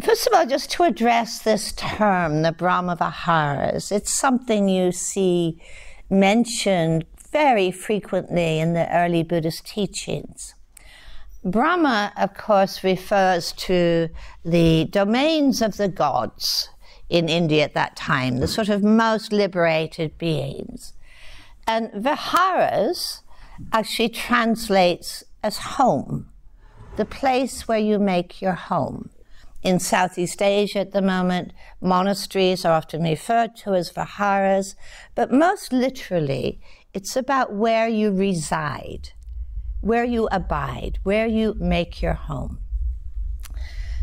First of all, just to address this term, the Brahmaviharas, it's something you see mentioned very frequently in the early Buddhist teachings. Brahma, of course, refers to the domains of the gods in India at that time, the sort of most liberated beings. And Viharas actually translates as home, the place where you make your home. In Southeast Asia at the moment, monasteries are often referred to as viharas, but most literally, it's about where you reside, where you abide, where you make your home.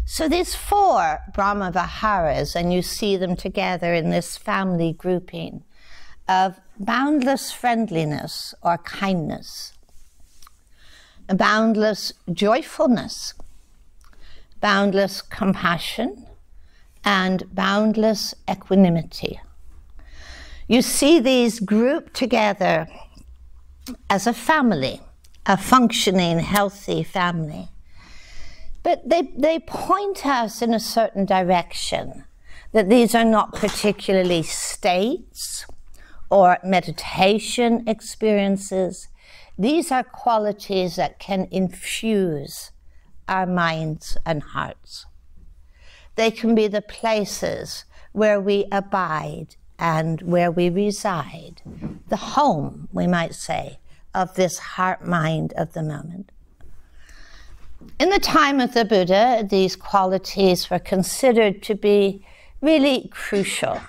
So these 4 Brahmaviharas, and you see them together in this family grouping of boundless friendliness or kindness, boundless joyfulness, boundless compassion, and boundless equanimity. You see these grouped together as a family, a functioning, healthy family. But they point us in a certain direction, that these are not particularly states or meditation experiences. These are qualities that can infuse our minds and hearts. They can be the places where we abide and where we reside, the home, we might say, of this heart-mind of the moment. In the time of the Buddha, these qualities were considered to be really crucial.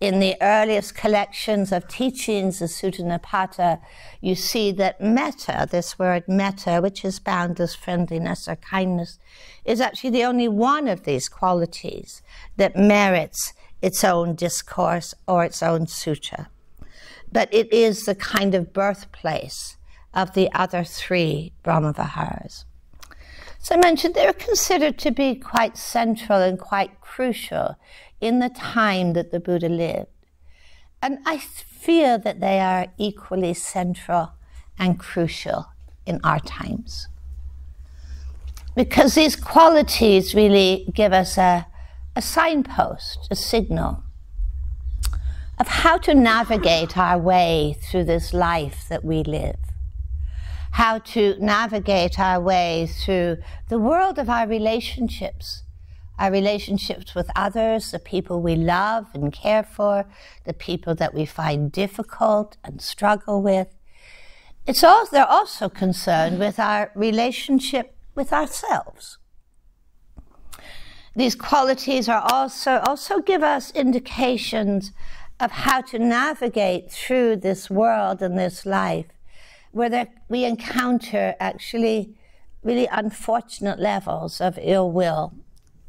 In the earliest collections of teachings, the Sutta Nipata, you see that metta, this word metta, which is boundless friendliness or kindness, is actually the only one of these qualities that merits its own discourse or its own sutta. But it is the kind of birthplace of the other 3 Brahmaviharas. So I mentioned they were considered to be quite central and quite crucial in the time that the Buddha lived. And I feel that they are equally central and crucial in our times. Because these qualities really give us a signpost, a signal of how to navigate our way through this life that we live. How to navigate our way through the world of our relationships with others, the people we love and care for, the people that we find difficult and struggle with. They're also concerned with our relationship with ourselves. These qualities are also give us indications of how to navigate through this world and this life, where we encounter actually really unfortunate levels of ill will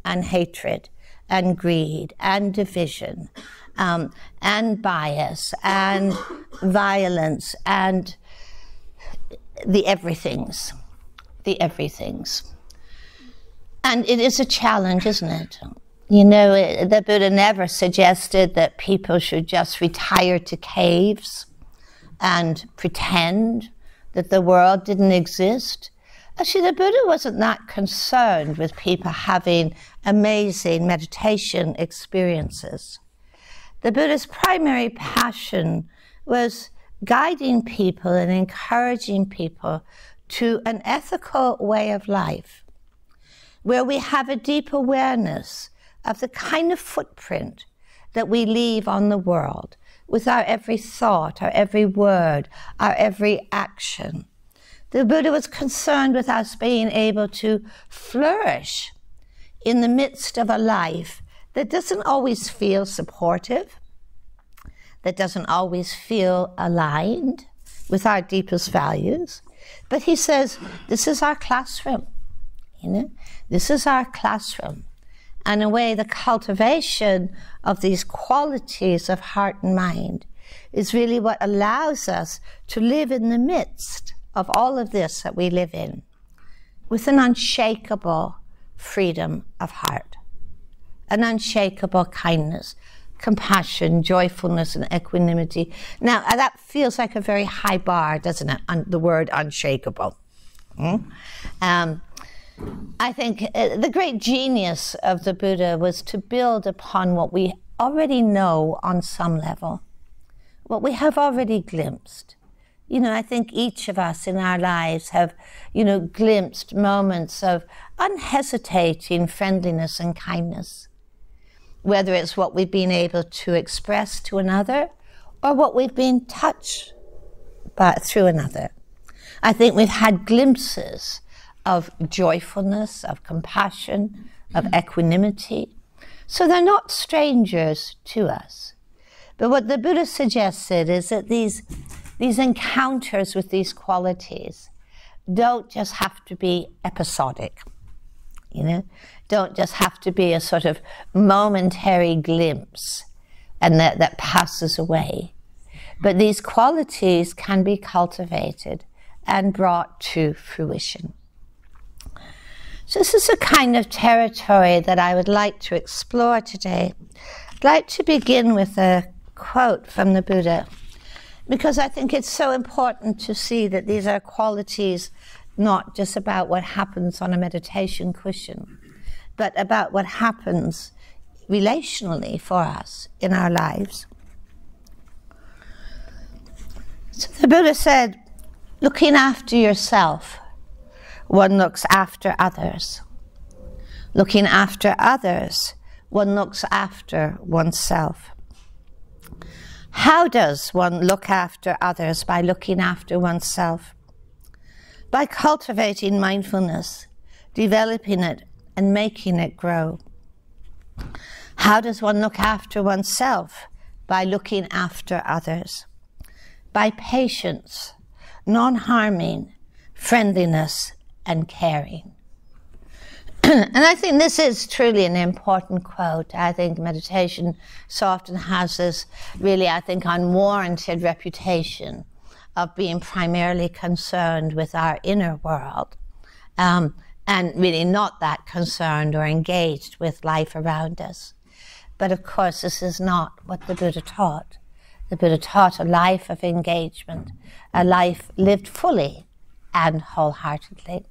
and hatred and greed and division and bias and violence and the everythings. And it is a challenge, isn't it? You know, the Buddha never suggested that people should just retire to caves and pretend that the world didn't exist. Actually, the Buddha wasn't that concerned with people having amazing meditation experiences. The Buddha's primary passion was guiding people and encouraging people to an ethical way of life, where we have a deep awareness of the kind of footprint that we leave on the world with our every thought, our every word, our every action. The Buddha was concerned with us being able to flourish in the midst of a life that doesn't always feel supportive, that doesn't always feel aligned with our deepest values. But he says, this is our classroom, you know? This is our classroom. And in a way, the cultivation of these qualities of heart and mind is really what allows us to live in the midst of all of this that we live in, with an unshakable freedom of heart, an unshakable kindness, compassion, joyfulness, and equanimity. Now, that feels like a very high bar, doesn't it? The word unshakable. I think the great genius of the Buddha was to build upon what we already know on some level, what we have already glimpsed. You know, I think each of us in our lives have, you know, glimpsed moments of unhesitating friendliness and kindness, whether it's what we've been able to express to another or what we've been touched by through another. I think we've had glimpses of joyfulness, of compassion, of equanimity. So they're not strangers to us. But what the Buddha suggested is that these encounters with these qualities don't just have to be episodic, you know, don't just have to be a sort of momentary glimpse and that passes away. But these qualities can be cultivated and brought to fruition. So this is a kind of territory that I would like to explore today. I'd like to begin with a quote from the Buddha, because I think it's so important to see that these are qualities not just about what happens on a meditation cushion, but about what happens relationally for us in our lives. So the Buddha said, looking after yourself, one looks after others. Looking after others, one looks after oneself. How does one look after others by looking after oneself? By cultivating mindfulness, developing it, and making it grow. How does one look after oneself? By looking after others. By patience, non-harming, friendliness, and caring. And I think this is truly an important quote. I think meditation so often has this really, I think, unwarranted reputation of being primarily concerned with our inner world, and really not that concerned or engaged with life around us. But of course, this is not what the Buddha taught. The Buddha taught a life of engagement, a life lived fully and wholeheartedly.